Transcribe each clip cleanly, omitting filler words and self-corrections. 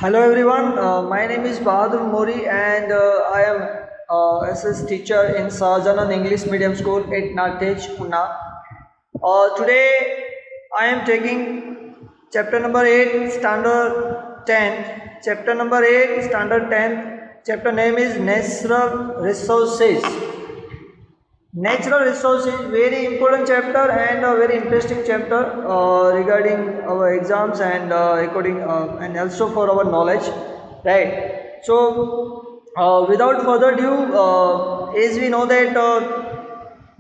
Hello everyone, my name is Bahadur Mori and I am SS teacher in Sahajanan English Medium School at Nartej, Pune. Today I am taking chapter number 8, standard 10. Chapter number 8, standard 10. Chapter name is Natural Resources. Natural resources very important chapter and a very interesting chapter regarding our exams and according and also for our knowledge, right? So, without further ado, as we know that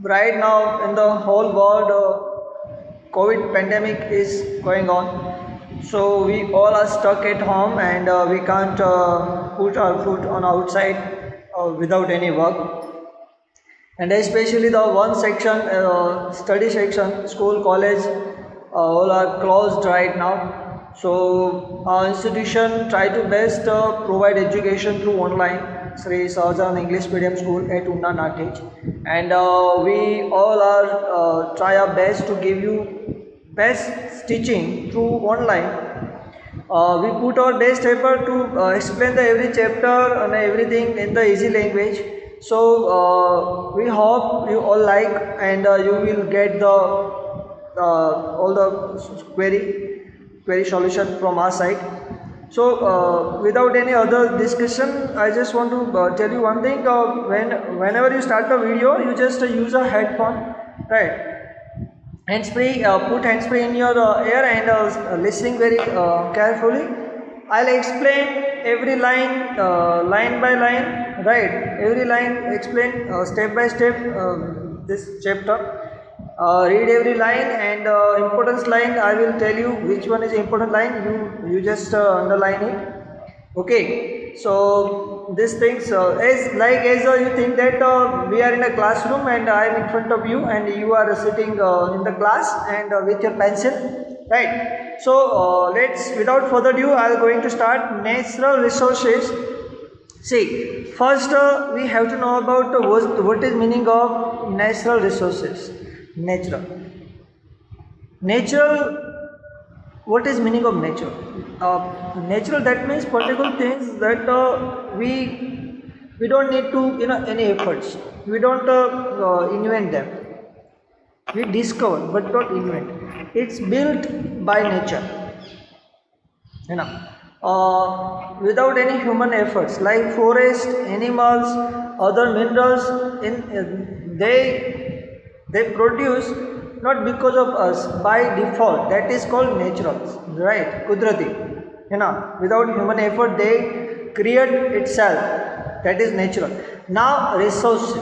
right now in the whole world, COVID pandemic is going on. So we all are stuck at home and we can't put our foot on outside without any work, and especially the one section study section school college all are closed right now. So our institution try to best provide education through online Sri Sahajan English Medium School at Unna Nartej, and we all are try our best to give you best teaching through online. We put our best effort to explain the every chapter and everything in the easy language. So we hope you all like and you will get the all the query solution from our side. So without any other discussion, I just want to tell you one thing. Whenever you start the video, you just use a headphone, right? Hands free, put hands free in your ear and listening very carefully. I'll explain every line, line by line, right? Every line explain step by step this chapter. Read every line and importance line. I will tell you which one is important line. You just underline it. Okay, so these things as you think that we are in a classroom and I am in front of you and you are sitting in the class and with your pencil, right? So let's without further ado I am going to start natural resources. See, first we have to know about what is meaning of natural resources. Natural, what is meaning of nature? Natural, that means particular things that we don't need to any efforts. We don't invent them. We discover but not invent. It's built by nature, without any human efforts, like forest, animals, other minerals. They produce not because of us, by default. That is called natural, right? Kudrati, without human effort they create itself. That is natural. Now resource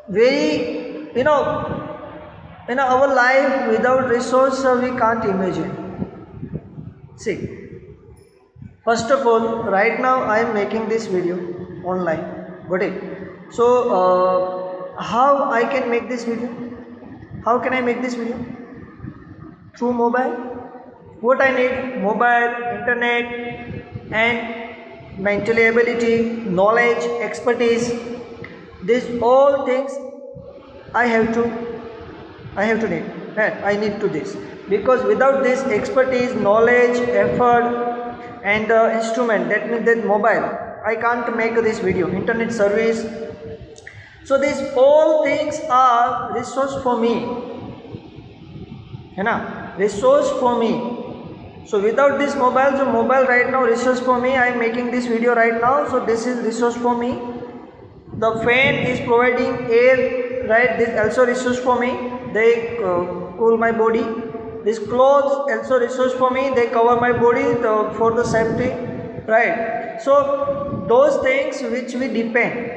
very, in our life without resource we can't imagine. See, first of all, right now I am making this video online. Got it? So how I can make this video? How can I make this video? Through mobile. What I need? Mobile, internet, and mental ability, knowledge, expertise. These all things I have to need. Right? I need to this, because without this expertise, knowledge, effort, and instrument, that means that mobile, I can't make this video. Internet service. So these all things are resource for me. Resource for me. So without this mobile, so mobile right now resource for me. I am making this video right now. So this is resource for me. The fan is providing air, right? This also resource for me. They cool my body. These clothes also resource for me. They cover my body for the safety, right? So those things which we depend,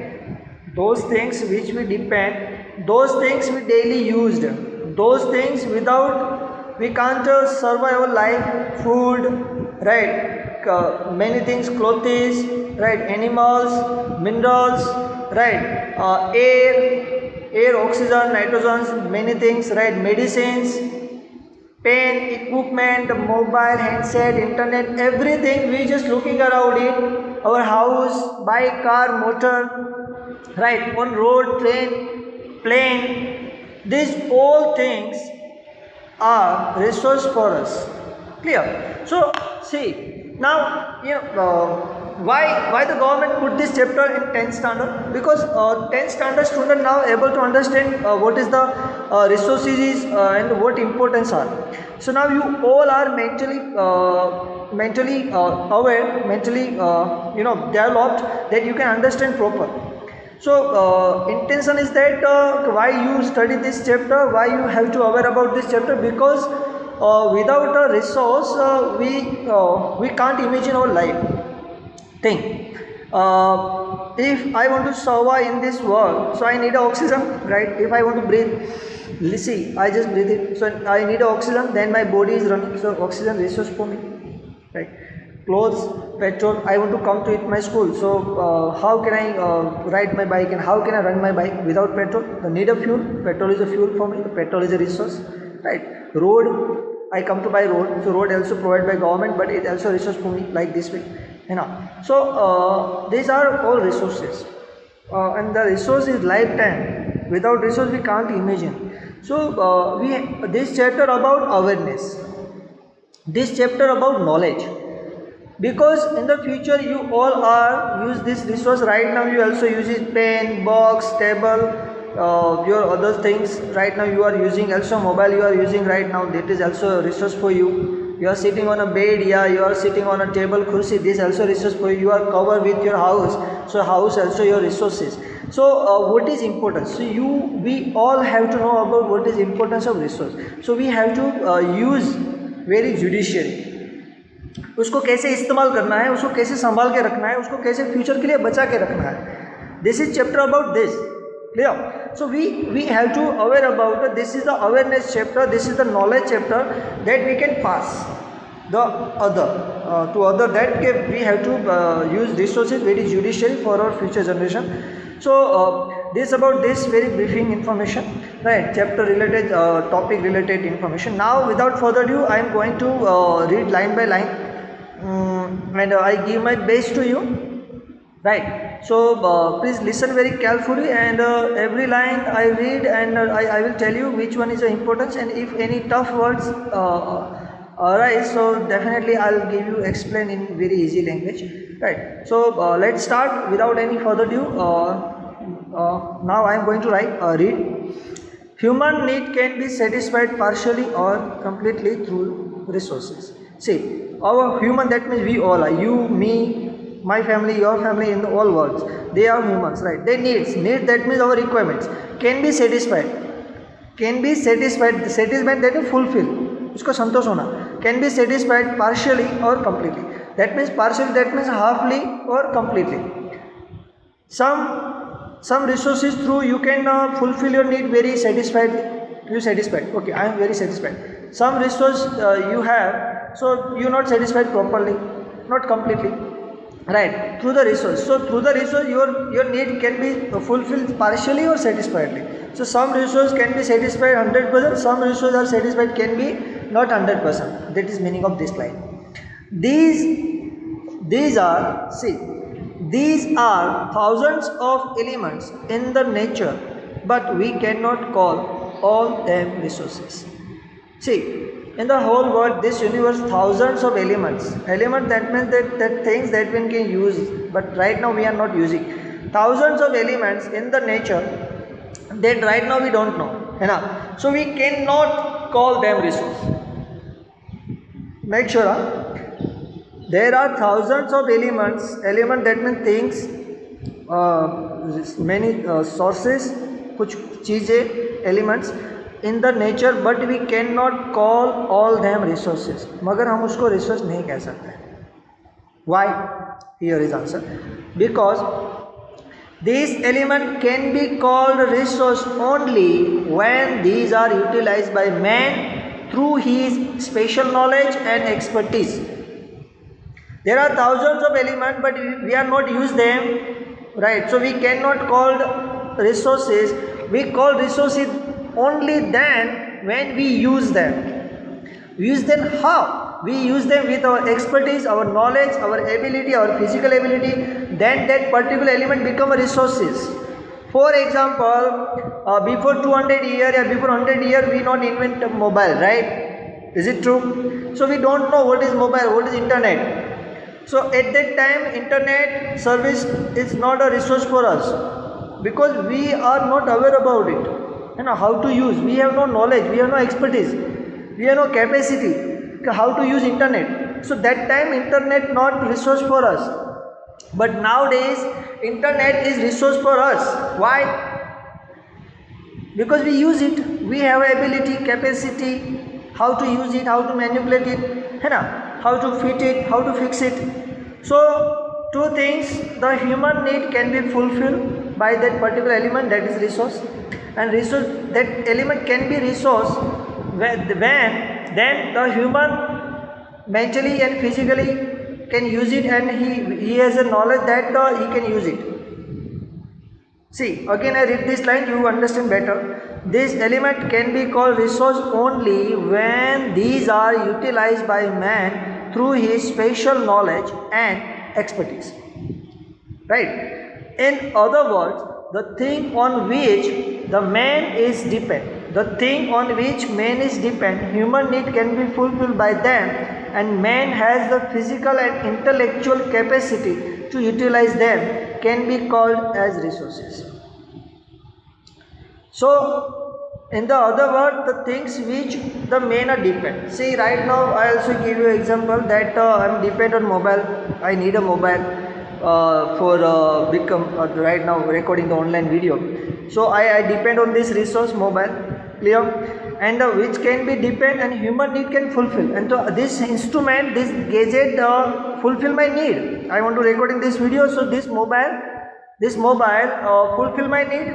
those things we daily used, those things without we can't survive our life. Food, right? Many things, clothes, right? Animals, minerals, right? Air, oxygen, nitrogen, many things, right? Medicines, pen, equipment, mobile, handset, internet, everything. We just looking around it. Our house, bike, car, motor, right? On road, train, plane. These all things are resource for us. Clear? So see now, why the government put this chapter in 10th standard? Because 10th standard student now able to understand what is the resources and what importance are. So now you all are mentally aware, mentally developed, that you can understand proper. So intention is that why you study this chapter, why you have to aware about this chapter, because without a resource we can't imagine our life. Think, if I want to survive in this world, so I need oxygen, right? If I want to breathe, see, I just breathe it, so I need oxygen, then my body is running, so oxygen resource for me, right? Clothes, petrol, I want to come to it my school, so how can I ride my bike and how can I run my bike without petrol? The need of fuel, petrol is a fuel for me, the petrol is a resource, right? Road, I come to buy road, so road also provided by government, but it also resource for me, like this way, so these are all resources, and the resource is lifetime. Without resource we can't imagine. So this chapter about awareness, this chapter about knowledge, because in the future you all are use this resource. Right now you also use it, pen, box, table, your other things. Right now you are using also mobile, you are using right now, that is also a resource for you. You are sitting on a bed, you are sitting on a table, kursi, this also resource for you. You are covered with your house, so house also your resources. So what is important? So we all have to know about what is importance of resource. So we have to use very judicially, उसको कैसे इस्तेमाल करना है, उसको कैसे संभाल के रखना है, उसको कैसे फ्यूचर के लिए बचा के रखना है. This is chapter about this. Clear? So we have to aware about it. This is the awareness chapter, this is the knowledge chapter, that we can pass the other to other, that we have to use resources very judiciously for our future generation. So this about this very briefing information, right? Chapter related, topic related information. Now without further ado, I am going to read line by line, and I give my best to you, right? So please listen very carefully, and every line I read, and I will tell you which one is the importance, and if any tough words arise, so definitely I'll give you explain in very easy language, right? So let's start without any further ado. Now I am going to read. Human need can be satisfied partially or completely through resources. See, our human, that means we all are, you, me, my family, your family, in all worlds, they are humans, right? They need, that means our requirements can be satisfied, satisfied that is fulfill, usko santosh hona, can be satisfied partially or completely. That means partially, that means halfly or completely. Some resources through you can fulfill your need very satisfied, you satisfied, okay, I am very satisfied. Some resource you have, so you are not satisfied properly, not completely, right? Through the resource, so through the resource your need can be fulfilled partially or satisfiedly. So some resource can be satisfied 100%, some resource are satisfied can be not 100%. That is meaning of this line. These are thousands of elements in the nature, but we cannot call all them resources. See, in the whole world, this universe, thousands of elements. Element, that means that things that we can use, but right now we are not using. Thousands of elements in the nature that right now we don't know. So we cannot call them resource. Make sure, there are thousands of elements. Element, that means things, many sources, कुछ चीज़ें, elements in the nature, but we cannot call all them resources. मगर हम उसको resource नहीं कह सकते. Why? Here is answer. Because these element can be called resource only when these are utilized by man through his special knowledge and expertise. There are thousands of elements, but we are not use them, right? So we cannot call resources. We call resources only then when we use them. Use them how? We use them with our expertise, our knowledge, our ability, our physical ability. Then that particular element become resources. For example, before 200 years or before 100 years, we not invent a mobile, right? Is it true? So we don't know what is mobile, what is internet. So at that time internet service is not a resource for us because we are not aware about it. You know how to use. We have no knowledge, we have no expertise, we have no capacity how to use internet. So that time internet not resource for us. But nowadays internet is resource for us. Why? Because we use it. We have ability, capacity, how to use it, how to manipulate it, है ना? How to fit it, how to fix it. So two things, the human need can be fulfilled by that particular element, that is resource, and resource, that element can be resource when then the human mentally and physically can use it, and he has a knowledge that he can use it. See, again I read this line, you understand better. This element can be called resource only when these are utilized by man through his special knowledge and expertise. Right? In other words, the thing on which the man is depend, human need can be fulfilled by them, and man has the physical and intellectual capacity to utilize them, can be called as resources. So in the other word, the things which the men are depend. See, right now I also give you example that I am depend on mobile. I need a mobile for become right now recording the online video. So I depend on this resource mobile. Clear? And which can be depend and human need can fulfill. And so this instrument, this gadget fulfill my need. I want to recording this video, so this mobile fulfill my need.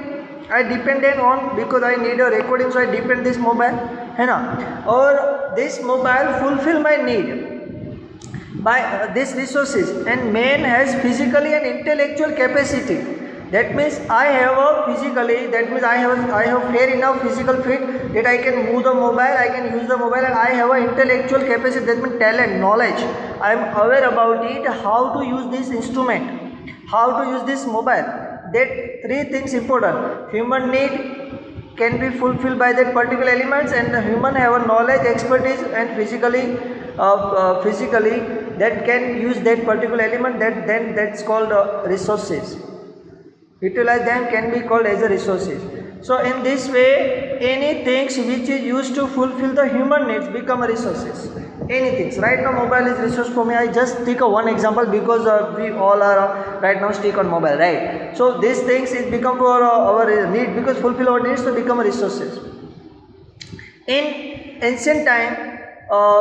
I dependent on, because I need a recording, so I depend this mobile, है ना? Or this mobile fulfill my need by these resources, and man has physically and intellectual capacity. That means I have a physically, that means I have fair enough physical fit that I can move the mobile, I can use the mobile, and I have an intellectual capacity, that means talent, knowledge. I am aware about it, how to use this instrument, how to use this mobile. That three things important. Human need can be fulfilled by that particular elements, and the human have a knowledge, expertise, and physically that can use that particular element, that's called resources. Utilize them can be called as a resources. So in this way, anything which is used to fulfill the human needs become a resources. Anything. Right now mobile is resource for me. I just take one example because we all are right now stick on mobile, right? So these things is become for our need, because fulfill our needs to become resources. In ancient time,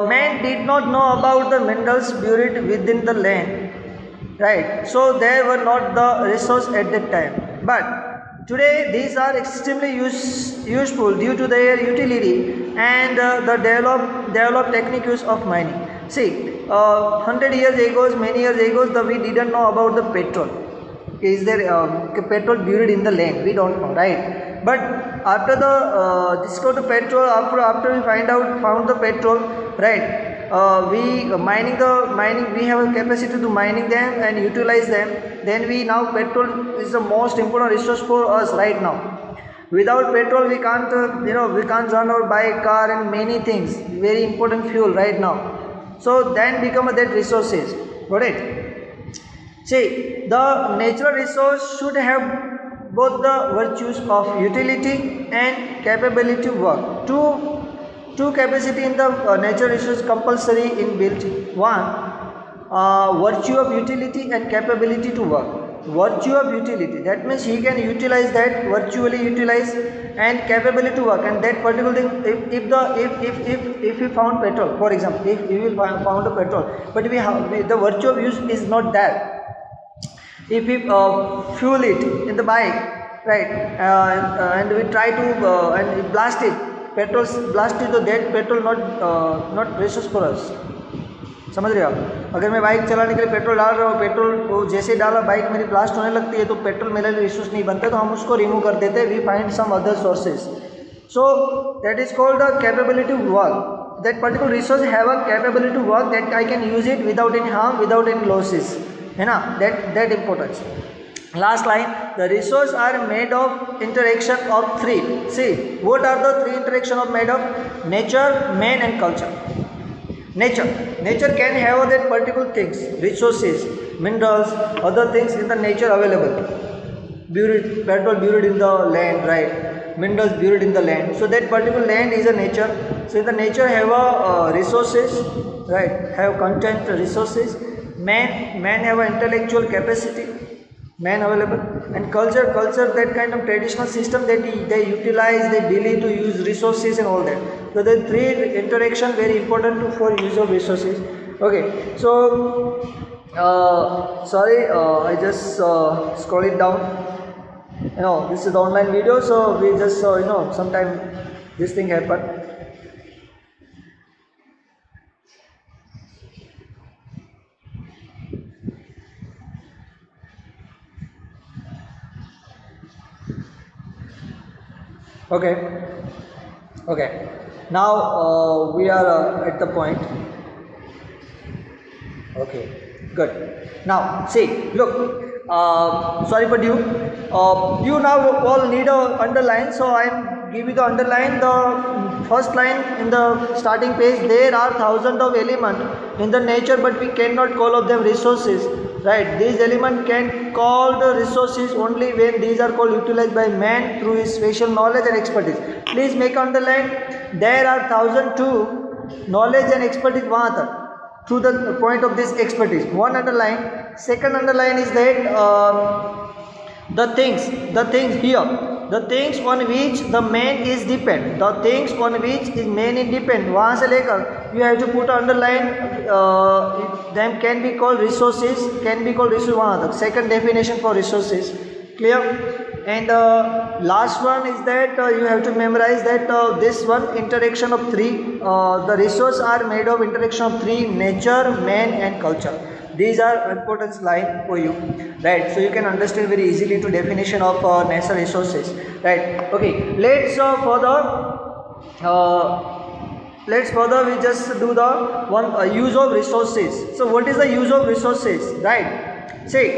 man did not know about the minerals buried within the land. Right, so they were not the resource at that time, but today these are extremely useful due to their utility and the developed technique use of mining. See, 100 years ago, many years ago, we didn't know about the petrol. Is there petrol buried in the land? We don't know, right? But after the discovery of petrol, after we found the petrol, right? We have a capacity to mining them and utilize them. Then now petrol is the most important resource for us right now. Without petrol we can't we can't run our bike, car, and many things. Very important fuel right now. So then become that resources. Got it? See, the natural resource should have both the virtues of utility and capability to work. Two capacity in the natural resource compulsory inbuilt. One, virtue of utility and capability to work. Virtue of utility, that means he can utilize that, virtually utilize, and capability to work. And that particular thing, if we found petrol, for example, if we will found a petrol, but the virtue of use is not there. If we fuel it in the bike, right, and we try to and blast it. Petrol blast तो that petrol not resource for us. समझ रहे हो आप? अगर मैं bike चलाने के लिए पेट्रोल डाल रहा हूँ, पेट्रोल को जैसे डाला बाइक मेरी ब्लास्ट होने लगती है, तो पेट्रोल मेरे लिए रिसोर्स नहीं बनता, तो हम उसको रिमूव कर देते हैं. We find some other sources. So that is called the capability to work. That particular resource have a capability to work, that I can use it without any harm, without any losses, है ना? That importance. Last line, the resources are made of interaction of three. See, what are the three interaction of made of? Nature, man and culture. Nature can have that particular things, resources, minerals, other things in the nature available. Buried, petrol buried in the land, right? Minerals buried in the land. So that particular land is a nature. So the nature have a resources, right? Have content resources. Man have an intellectual capacity, man available, and culture that kind of traditional system that they utilize, they believe to use resources and all that. So the three interaction very important for use of resources. Okay, so sorry, I just scroll it down. This is the online video, so we just sometime this thing happen. Okay, now we are at the point. Okay, good. Now see, look, sorry for you. You now all need a underline, so I am giving the underline. The first line in the starting page, there are thousands of elements in the nature, but we cannot call of them resources, right? These elements can call the resources only when these are called utilized by man through his special knowledge and expertise. Please make underline, there are thousand too, knowledge and expertise वहाँ तक, to the point of this expertise. One underline. Second underline is that the things here, the things on which the man is depend, the things on which is man is depend, वहाँ से लेकर you have to put underline. Them can be called resources, वहाँ तक. Second definition for resources, clear? And last one is that you have to memorize that this one interaction of three, the resources are made of interaction of three: nature, man and culture. These are important line for you, right? So you can understand very easily to definition of natural resources, right? Okay, let's further we just do the one use of resources. So what is the use of resources, right? See,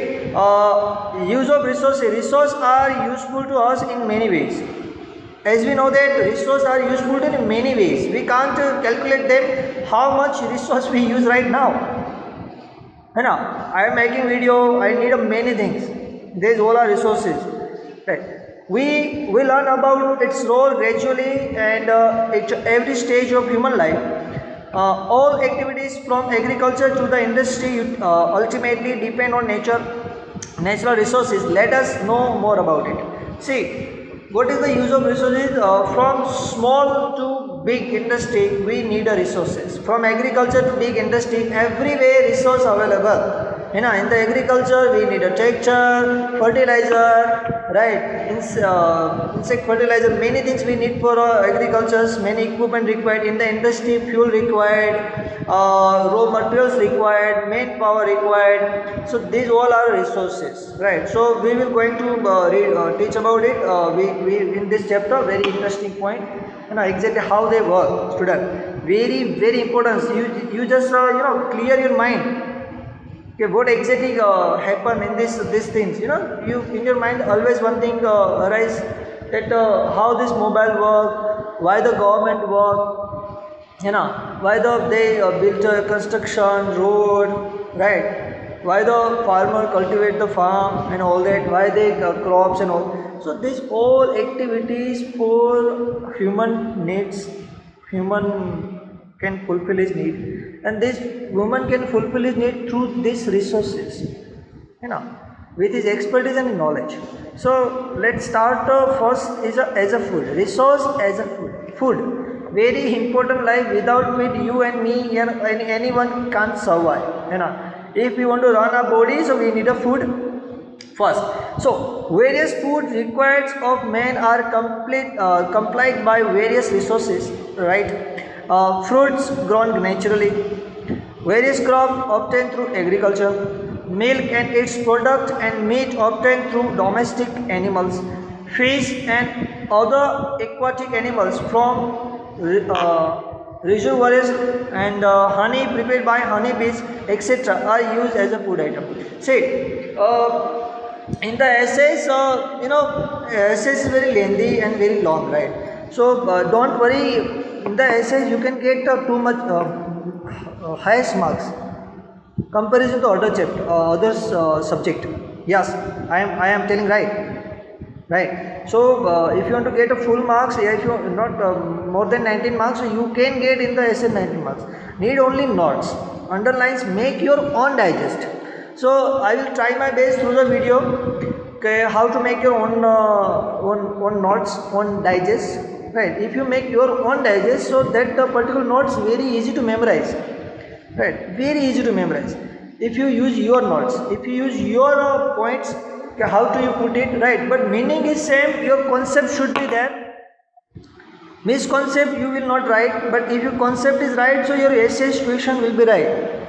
use of resources. Resources are useful to us in many ways. As we know that resources are useful in many ways. We can't calculate them how much resource we use right now. I am making video, I need many things. These all are resources. Right. We learn about its role gradually and at every stage of human life. All activities from agriculture to the industry ultimately depend on natural resources. Let us know more about it. See, what is the use of resources? From small to big industry, we need resources. From agriculture to big industry, everywhere resource available. In the agriculture, we need a tractor, fertilizer, right? Insect fertilizer, many things we need for agriculture, many equipment required. In the industry, fuel required, raw materials required, manpower required. So these all are resources, right? So we will going to teach about it. We in this chapter, very interesting point. Exactly how they work, student. Very important. You just clear your mind. Okay, what exactly happen in these things? You in your mind always one thing arise, that how this mobile work, why the government work, why they built a construction road, right? Why the farmer cultivate the farm and all that, why they crops and all. So these all activities for human needs, human can fulfill his need, and this woman can fulfill his need through these resources, with his expertise and knowledge. So let's start first as a food. Resource as a food, very important. Life without it, you and me and anyone can't survive. If we want to run our body, so we need a food first. So various food required of man are complied by various resources, right? Fruits grown naturally, various crops obtained through agriculture, milk and its product and meat obtained through domestic animals, fish and other aquatic animals from reservoirs, and honey prepared by honeybees, etc. are used as a food item. See, in the essays, essays is very lengthy and very long, right? So don't worry, in the essays you can get too much highest marks comparison to other subject. Yes, I am telling right. So if you want to get a full marks, if you not more than 19 marks, so you can get in the essay 19 marks. Need only notes, underlines, make your own digest. So I will try my best through the video, okay, how to make your own notes, own digest, right? If you make your own digest, so that the particular notes very easy to memorize, right? Very easy to memorize. If you use your notes, if you use your points, okay, how do you put it, right? But meaning is same, your concept should be there. Misconcept you will not write, but if your concept is right, so your essay situation will be right.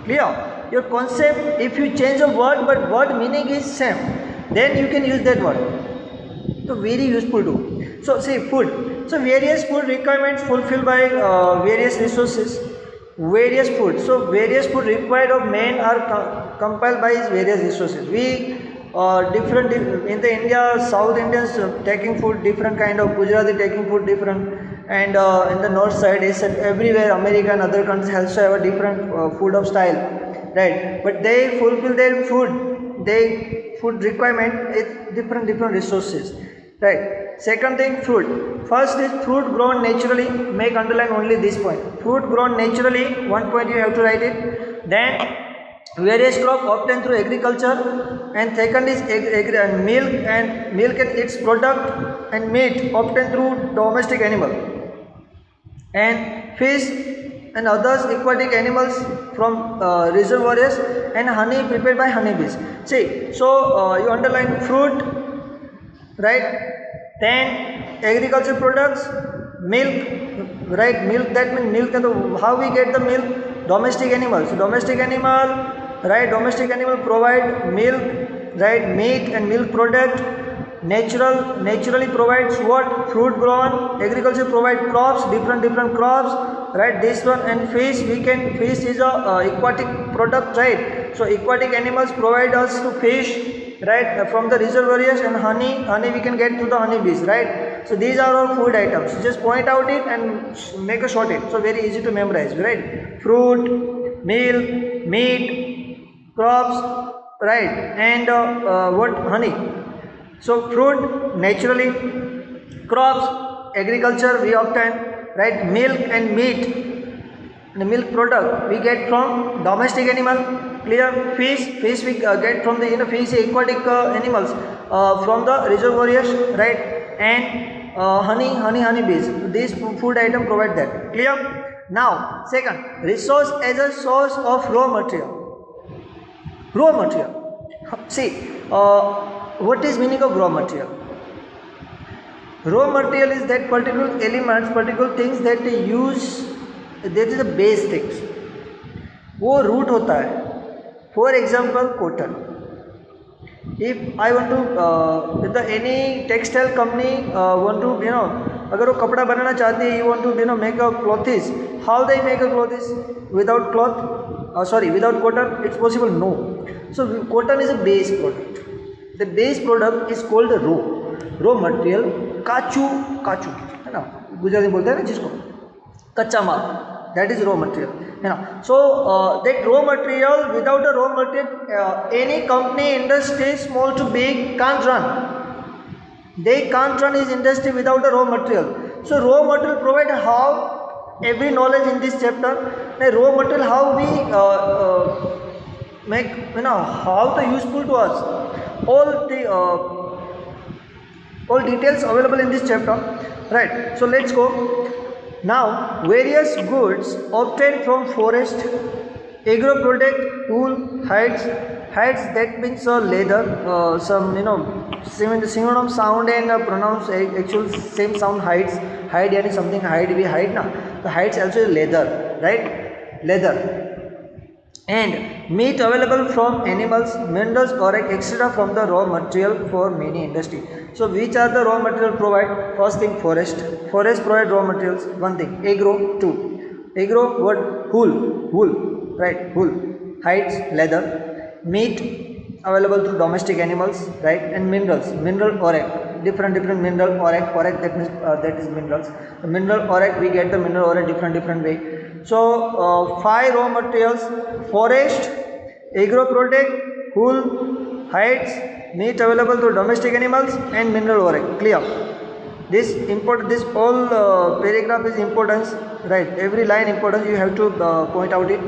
Clear? Your concept, if you change a word but word meaning is same, then you can use that word. So very useful too. So see, food. So various food requirements fulfilled by various resources. Various food. So various food required of men are compiled by various resources. We different in the India, South Indians taking food different kind of, Gujarati taking food different, and in the north side is everywhere America and other countries also have a different food of style, right? But they fulfill their food requirement is different resources, right? Second thing, fruit. First is fruit grown naturally. Make underline only this point. Fruit grown naturally. One point you have to write it. Then various crop obtained through agriculture, and second is milk and its product, and meat obtained through domestic animal, and fish and others aquatic animals from reservoirs, and honey prepared by honeybees. See, so you underline fruit, right? Then agriculture products, milk, right? Milk, that means milk. And how we get the milk? Domestic animals. So domestic animal, right? Domestic animal provide milk, right? Meat and milk product. Naturally provides what? Fruit grown. Agriculture provide crops, different crops, right? This one, and fish. Fish is a aquatic product, right? So aquatic animals provide us to fish, right? From the reservoirs, and honey we can get through the honeybees, right? So these are all food items. Just point out it and make a short it. So very easy to memorize, right? Fruit, milk, meat, crops, right? And what? Honey. So fruit naturally, crops, agriculture we obtain, right? Milk and meat. The milk product we get from domestic animal. Clear? Fish we get from the fish, aquatic animals from the reservoirs, right? And honeybees. These food item provide that. Clear? Now second, resource as a source of raw material. Raw material. See, what is meaning of raw material? Raw material is that particular elements, particular things that use. That is the base things. वो root होता है. For example, cotton. If I want to, if the any textile company want to, अगर वो कपड़ा बनाना चाहते हैं, you want to, make a clothes. How they make a clothes? Without cloth? Without cotton, it's possible? No. So cotton is a base product. The base product is called raw material. काचू है ना, गुजराती बोलते हैं ना जिसको, कच्चा माल, that is raw material, है ना. So that raw material, without the raw material, any company, industry, small to big, can't run. They can't run his industry without the raw material. So raw material provide how, every knowledge in this chapter. The raw material how we make, how the useful to us. All details available in this chapter, right? So let's go. Now various goods obtained from forest, agro product, wool, hides, that means leather, some synonym sound and pronounce actual same sound. Hide yani something hide, we hide na. The hides also is leather, right? Leather. And meat available from animals, minerals or etc. from the raw material for many industry. So which are the raw material provide? First thing, forest provide raw materials. One thing, agro, two. Agro, what? Wool, right? Wool. Hides, leather. Meat, available through domestic animals, right? And minerals, mineral auric, different mineral auric, that means that is minerals. The mineral auric, we get the mineral auric different way. So 5 raw materials: forest, agro product, wool, hides, meat available through domestic animals, and mineral auric. Clear? This all paragraph is importance, right? Every line importance, you have to point out it.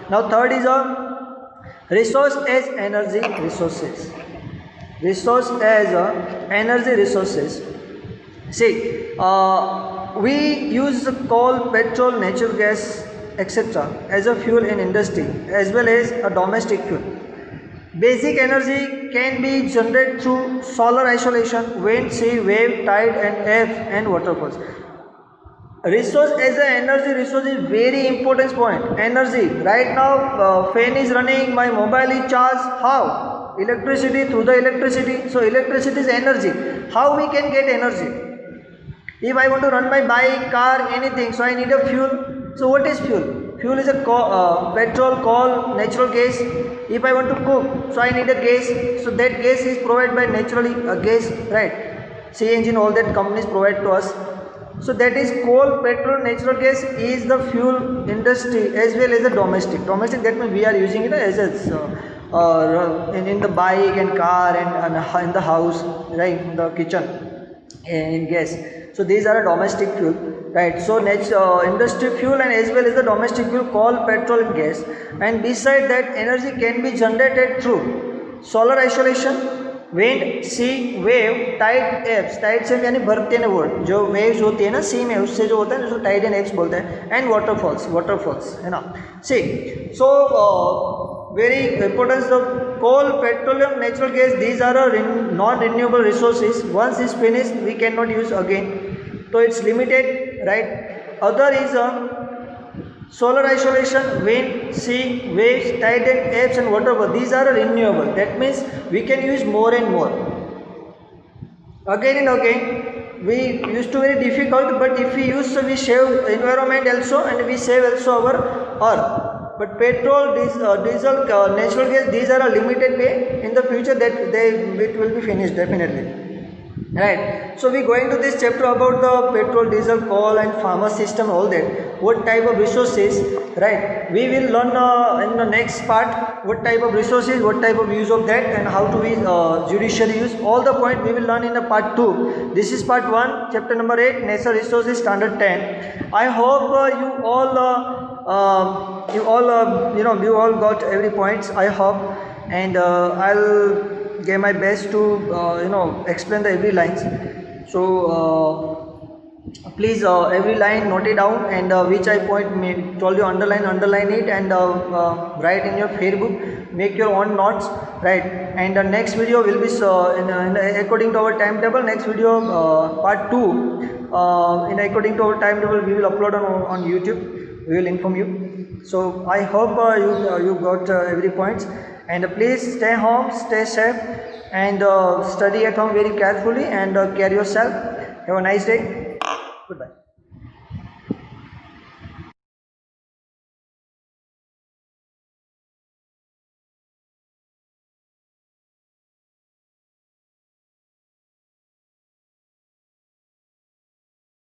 Now third is a resource as energy resources. Resource as energy resources. See, we use coal, petrol, natural gas, etc. as a fuel in industry as well as a domestic fuel. Basic energy can be generated through solar isolation, wind, sea, wave, tide, and air and waterfalls. Resource as an energy resource is very important point. Energy. Right now, fan is running, my mobile is charged. How? Electricity, through the electricity. So electricity is energy. How we can get energy? If I want to run my bike, car, anything, so I need a fuel. So what is fuel? Fuel is a petrol, coal, natural gas. If I want to cook, so I need a gas. So that gas is provided by naturally gas, right? CNG and all that companies provide to us. So that is coal, petrol, natural gas is the fuel industry as well as the domestic. Domestic, that means we are using it as in the bike and car and in the house, right? In the kitchen and gas. So these are a domestic fuel, right? So industry fuel and as well as the domestic fuel, coal, petrol and gas. And beside that, energy can be generated through solar isolation, wind, sea, wave, tide, apes. Tide से यानी भरते हैं word, जो waves होती है ना sea में, उससे जो होता है उसको tide and apes बोलते हैं. And waterfalls है ना. See, so very important, the coal, petroleum, natural gas, these are non-renewable resources. Once it's finished, we cannot use again. So it's limited, right? Other is solar isolation, wind, sea, waves, tide and apes and waterfall. These are renewable. That means we can use more and more. Again and again, we used to very difficult, but if we use, so we save environment also and we save also our earth. But petrol, diesel, natural gas, these are a limited way. In the future, that it will be finished definitely. Right. So we go into this chapter about the petrol, diesel, coal, and farmer system, all that. What type of resources, right? We will learn in the next part what type of resources, what type of use of that, and how to we judicially use. All the point we will learn in the part 2. This is part 1, chapter number 8, natural resources, standard 10. I hope you all got every points. I hope, and I'll give my best to explain the every lines. So please every line note it down, and which I told you underline it, and write in your fair book, make your own notes, right? And the next video will be according to our timetable. Next video part 2 according to our timetable we will upload on YouTube. We will inform you. So I hope you got every points. And please stay home, stay safe, and study at home very carefully, and care yourself. Have a nice day. Goodbye.